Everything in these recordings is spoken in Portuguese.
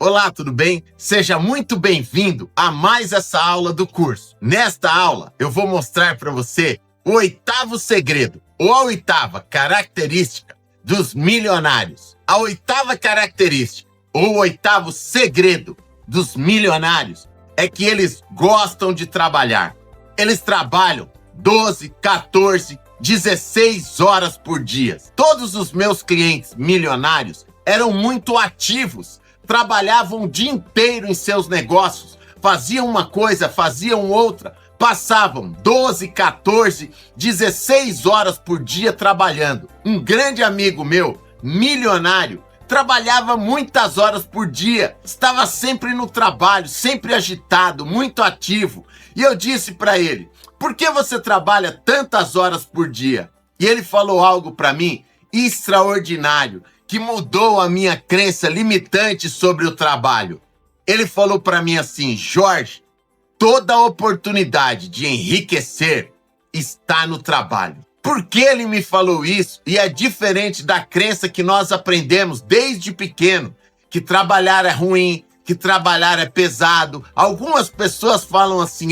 Olá, tudo bem? Seja muito bem-vindo a mais essa aula do curso. Nesta aula, eu vou mostrar para você o oitavo segredo, ou a oitava característica dos milionários. A oitava característica, ou o oitavo segredo dos milionários é que eles gostam de trabalhar. Eles trabalham 12, 14, 16 horas por dia. Todos os meus clientes milionários eram muito ativos, trabalhavam o dia inteiro em seus negócios, faziam uma coisa, faziam outra, passavam 12, 14, 16 horas por dia trabalhando. Um grande amigo meu, milionário, trabalhava muitas horas por dia, estava sempre no trabalho, sempre agitado, muito ativo. E eu disse para ele: por que você trabalha tantas horas por dia? E ele falou algo para mim extraordinário, que mudou a minha crença limitante sobre o trabalho. Ele falou para mim assim: Jorge, toda oportunidade de enriquecer está no trabalho. Por que ele me falou isso? E é diferente da crença que nós aprendemos desde pequeno, que trabalhar é ruim, que trabalhar é pesado. Algumas pessoas falam assim: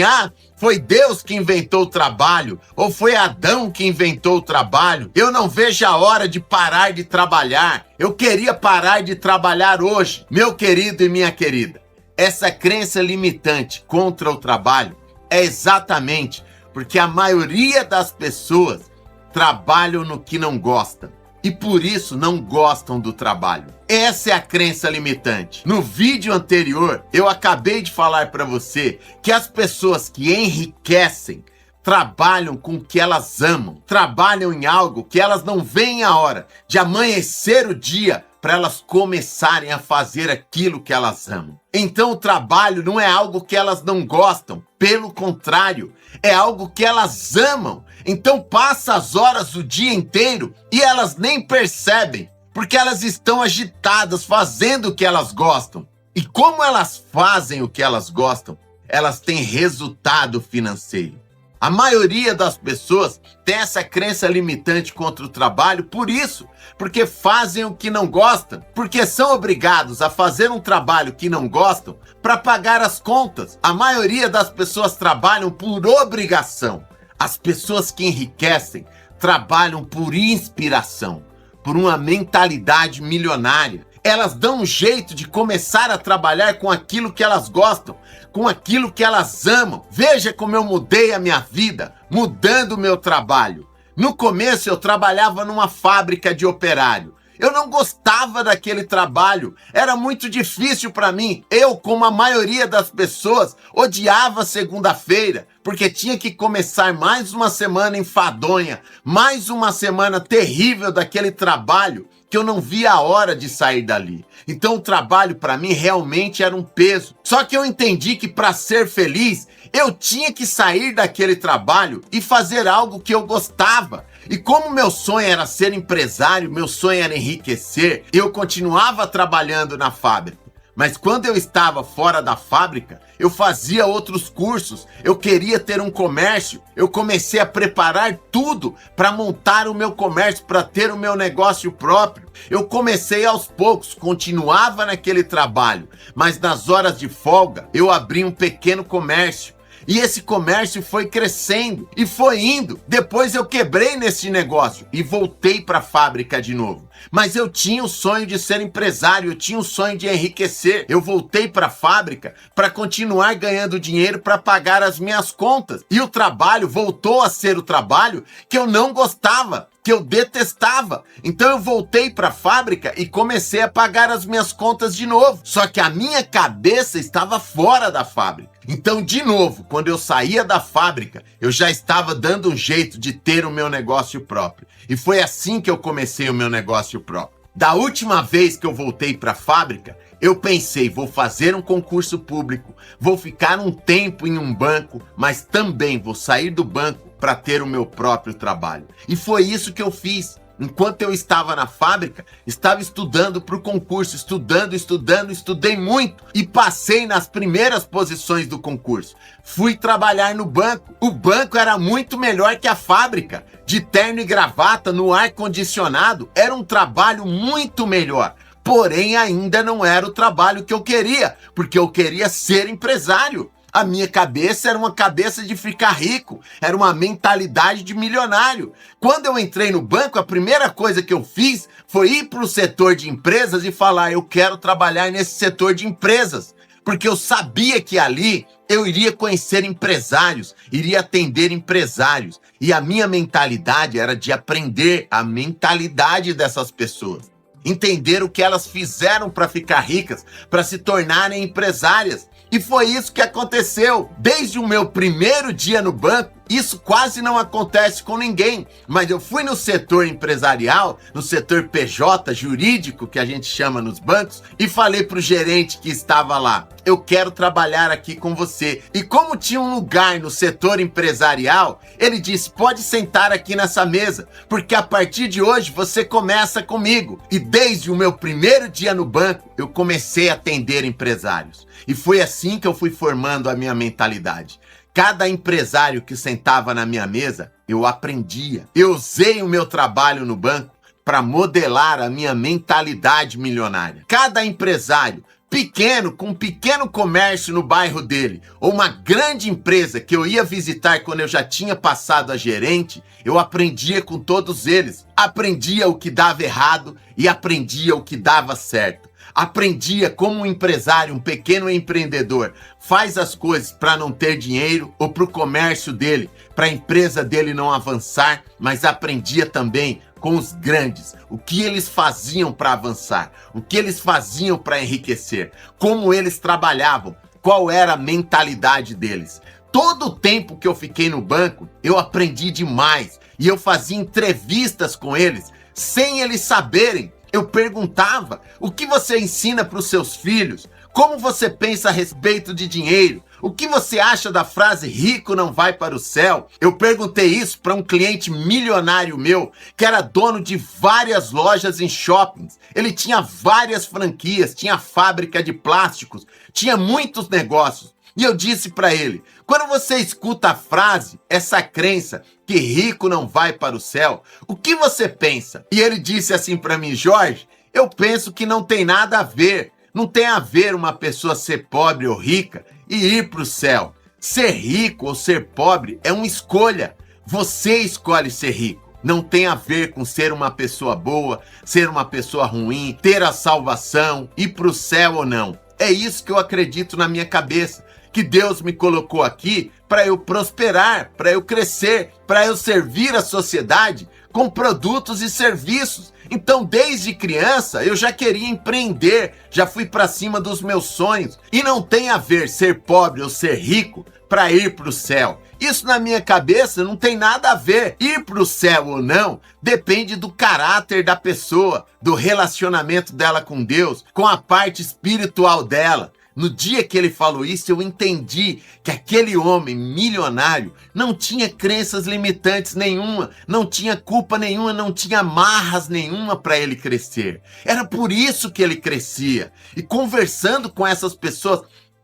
foi Deus que inventou o trabalho, ou foi Adão que inventou o trabalho. Eu não vejo a hora de parar de trabalhar. Eu queria parar de trabalhar hoje. Meu querido e minha querida, essa crença limitante contra o trabalho é exatamente porque a maioria das pessoas trabalham no que não gostam e por isso não gostam do trabalho. Essa é a crença limitante. No vídeo anterior, eu acabei de falar para você que as pessoas que enriquecem trabalham com o que elas amam, trabalham em algo que elas não veem a hora de amanhecer o dia para elas começarem a fazer aquilo que elas amam. Então o trabalho não é algo que elas não gostam, pelo contrário, é algo que elas amam. Então passa as horas o dia inteiro e elas nem percebem, porque elas estão agitadas fazendo o que elas gostam. E como elas fazem o que elas gostam, elas têm resultado financeiro. A maioria das pessoas tem essa crença limitante contra o trabalho por isso, porque fazem o que não gostam, porque são obrigados a fazer um trabalho que não gostam para pagar as contas. A maioria das pessoas trabalham por obrigação. As pessoas que enriquecem trabalham por inspiração, por uma mentalidade milionária. Elas dão um jeito de começar a trabalhar com aquilo que elas gostam, com aquilo que elas amam. Veja como eu mudei a minha vida, mudando o meu trabalho. No começo eu trabalhava numa fábrica de operário. Eu não gostava daquele trabalho, era muito difícil para mim. Eu, como a maioria das pessoas, odiava segunda-feira, porque tinha que começar mais uma semana enfadonha, mais uma semana terrível daquele trabalho, que eu não via a hora de sair dali. Então o trabalho para mim realmente era um peso. Só que eu entendi que para ser feliz, eu tinha que sair daquele trabalho e fazer algo que eu gostava. E como meu sonho era ser empresário, meu sonho era enriquecer, eu continuava trabalhando na fábrica. Mas quando eu estava fora da fábrica, eu fazia outros cursos, eu queria ter um comércio, eu comecei a preparar tudo para montar o meu comércio, para ter o meu negócio próprio. Eu comecei aos poucos, continuava naquele trabalho, mas nas horas de folga eu abri um pequeno comércio. E esse comércio foi crescendo e foi indo. Depois eu quebrei nesse negócio e voltei para a fábrica de novo. Mas eu tinha o sonho de ser empresário, eu tinha o sonho de enriquecer. Eu voltei para a fábrica para continuar ganhando dinheiro para pagar as minhas contas. E o trabalho voltou a ser o trabalho que eu não gostava, que eu detestava. Então eu voltei para a fábrica e comecei a pagar as minhas contas de novo. Só que a minha cabeça estava fora da fábrica. Então, de novo, quando eu saía da fábrica, eu já estava dando um jeito de ter o meu negócio próprio. E foi assim que eu comecei o meu negócio próprio. Da última vez que eu voltei para a fábrica, eu pensei: vou fazer um concurso público, vou ficar um tempo em um banco, mas também vou sair do banco para ter o meu próprio trabalho. E foi isso que eu fiz. Enquanto eu estava na fábrica, estava estudando para o concurso, estudei muito e passei nas primeiras posições do concurso. Fui trabalhar no banco. O banco era muito melhor que a fábrica. De terno e gravata, no ar-condicionado, era um trabalho muito melhor. porém ainda não era o trabalho que eu queria, porque eu queria ser empresário. A minha cabeça era uma cabeça de ficar rico, era uma mentalidade de milionário. Quando eu entrei no banco, a primeira coisa que eu fiz foi ir para o setor de empresas e falar: eu quero trabalhar nesse setor de empresas, porque eu sabia que ali eu iria conhecer empresários, iria atender empresários. E a minha mentalidade era de aprender a mentalidade dessas pessoas, entender o que elas fizeram para ficar ricas, para se tornarem empresárias. E foi isso que aconteceu. Desde o meu primeiro dia no banco, isso quase não acontece com ninguém. Mas eu fui no setor empresarial, no setor PJ, jurídico, que a gente chama nos bancos, e falei pro gerente que estava lá: eu quero trabalhar aqui com você. E como tinha um lugar no setor empresarial, ele disse: pode sentar aqui nessa mesa, porque a partir de hoje você começa comigo. E desde o meu primeiro dia no banco, eu comecei a atender empresários. E foi assim que eu fui formando a minha mentalidade. Cada empresário que sentava na minha mesa, eu aprendia. Eu usei o meu trabalho no banco para modelar a minha mentalidade milionária. Cada empresário pequeno, com um pequeno comércio no bairro dele, ou uma grande empresa que eu ia visitar quando eu já tinha passado a gerente, eu aprendia com todos eles. Aprendia o que dava errado e aprendia o que dava certo. Aprendia como um empresário, um pequeno empreendedor, faz as coisas para não ter dinheiro ou para o comércio dele, para a empresa dele não avançar, mas aprendia também com os grandes, o que eles faziam para avançar, o que eles faziam para enriquecer, como eles trabalhavam, qual era a mentalidade deles. Todo o tempo que eu fiquei no banco, eu aprendi demais e eu fazia entrevistas com eles sem eles saberem. Eu perguntava: o que você ensina para os seus filhos? Como você pensa a respeito de dinheiro? O que você acha da frase rico não vai para o céu? Eu perguntei isso para um cliente milionário meu, que era dono de várias lojas em shoppings. Ele tinha várias franquias, tinha fábrica de plásticos, tinha muitos negócios. E eu disse para ele: quando você escuta a frase, essa crença que rico não vai para o céu, o que você pensa? E ele disse assim para mim: Jorge, eu penso que não tem nada a ver. Não tem a ver uma pessoa ser pobre ou rica e ir para o céu. Ser rico ou ser pobre é uma escolha. Você escolhe ser rico. Não tem a ver com ser uma pessoa boa, ser uma pessoa ruim, ter a salvação, ir para o céu ou não. É isso que eu acredito na minha cabeça, que Deus me colocou aqui para eu prosperar, para eu crescer, para eu servir a sociedade com produtos e serviços. Então, desde criança, eu já queria empreender, já fui para cima dos meus sonhos. E não tem a ver ser pobre ou ser rico para ir para o céu. Isso na minha cabeça não tem nada a ver. Ir para o céu ou não depende do caráter da pessoa, do relacionamento dela com Deus, com a parte espiritual dela. No dia que ele falou isso, eu entendi que aquele homem milionário não tinha crenças limitantes nenhuma, não tinha culpa nenhuma, não tinha amarras nenhuma para ele crescer. Era por isso que ele crescia. E conversando com essas pessoas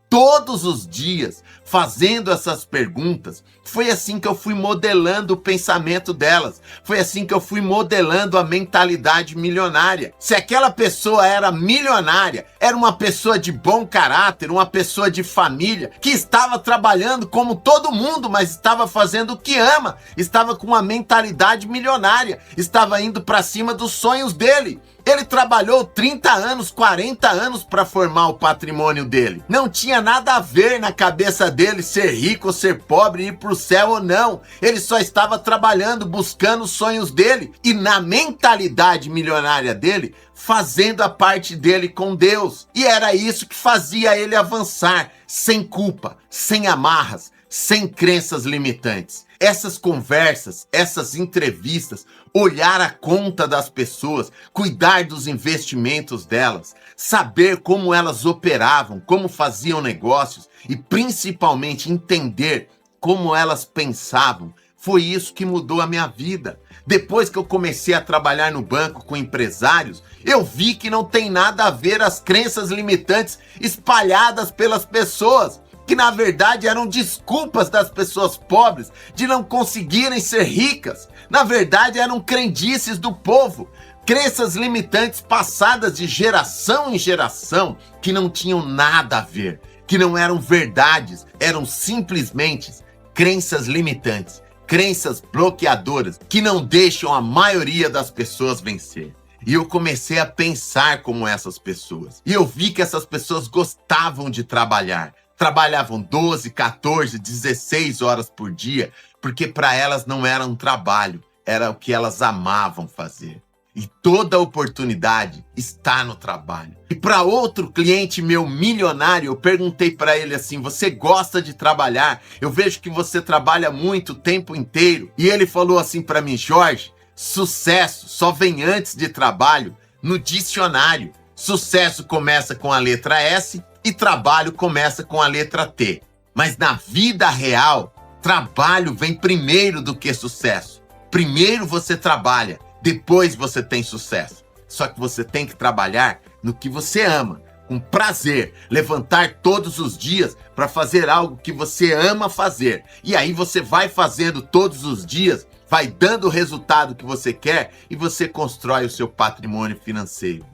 todos os dias, fazendo essas perguntas, foi assim que eu fui modelando o pensamento delas. Foi assim que eu fui modelando a mentalidade milionária. Se aquela pessoa era milionária, era uma pessoa de bom caráter, uma pessoa de família, que estava trabalhando como todo mundo, mas estava fazendo o que ama, estava com uma mentalidade milionária, estava indo para cima dos sonhos dele. Ele trabalhou 30 anos, 40 anos para formar o patrimônio dele. Não tinha nada a ver na cabeça dele ser rico ou ser pobre, ir para o céu ou não. Ele só estava trabalhando, buscando os sonhos dele e na mentalidade milionária dele, fazendo a parte dele com Deus. E era isso que fazia ele avançar, sem culpa, sem amarras, sem crenças limitantes. Essas conversas, essas entrevistas, olhar a conta das pessoas, cuidar dos investimentos delas, saber como elas operavam, como faziam negócios e principalmente entender como elas pensavam, foi isso que mudou a minha vida. Depois que eu comecei a trabalhar no banco com empresários, eu vi que não tem nada a ver as crenças limitantes espalhadas pelas pessoas, que na verdade eram desculpas das pessoas pobres de não conseguirem ser ricas. Na verdade eram crendices do povo, Crenças limitantes passadas de geração em geração que não tinham nada a ver, que não eram verdades, eram simplesmente crenças limitantes, crenças bloqueadoras que não deixam a maioria das pessoas vencer. E eu comecei a pensar como essas pessoas. E eu vi que essas pessoas gostavam de trabalhar. Trabalhavam 12, 14, 16 horas por dia, porque para elas não era um trabalho, era o que elas amavam fazer. E toda oportunidade está no trabalho. E para outro cliente meu milionário, eu perguntei para ele assim: você gosta de trabalhar? Eu vejo que você trabalha muito o tempo inteiro. E ele falou assim para mim: Jorge, sucesso só vem antes de trabalho no dicionário. Sucesso começa com a letra S e trabalho começa com a letra T. Mas na vida real, trabalho vem primeiro do que sucesso. Primeiro você trabalha, depois você tem sucesso. Só que você tem que trabalhar no que você ama, com prazer, levantar todos os dias para fazer algo que você ama fazer. E aí você vai fazendo todos os dias, vai dando o resultado que você quer e você constrói o seu patrimônio financeiro.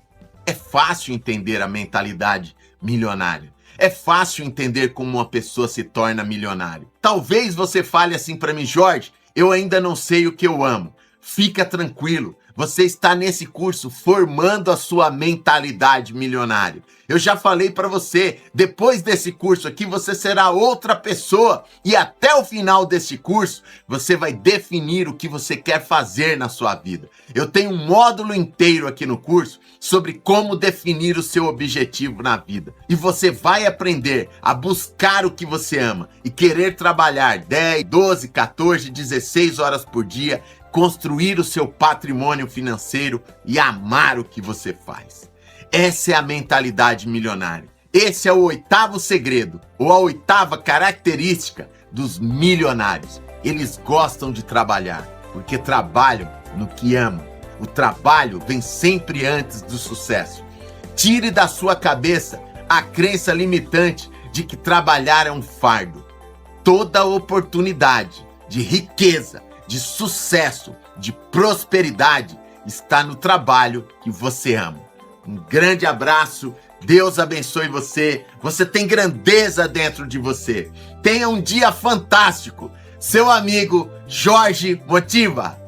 É fácil entender a mentalidade milionária. É fácil entender como uma pessoa se torna milionário. Talvez você fale assim para mim: Jorge, eu ainda não sei o que eu amo. Fica tranquilo, você está nesse curso formando a sua mentalidade milionária. Eu já falei para você, depois desse curso aqui você será outra pessoa e até o final desse curso você vai definir o que você quer fazer na sua vida. Eu tenho um módulo inteiro aqui no curso sobre como definir o seu objetivo na vida. E você vai aprender a buscar o que você ama e querer trabalhar 10, 12, 14, 16 horas por dia, construir o seu patrimônio financeiro e amar o que você faz. Essa é a mentalidade milionária. Esse é o 8º segredo, ou a 8ª característica dos milionários. Eles gostam de trabalhar, porque trabalham no que amam. O trabalho vem sempre antes do sucesso. Tire da sua cabeça a crença limitante de que trabalhar é um fardo. Toda oportunidade de riqueza, de sucesso, de prosperidade está no trabalho que você ama. Um grande abraço, Deus abençoe você, você tem grandeza dentro de você. Tenha um dia fantástico. Seu amigo Jorge Motiva.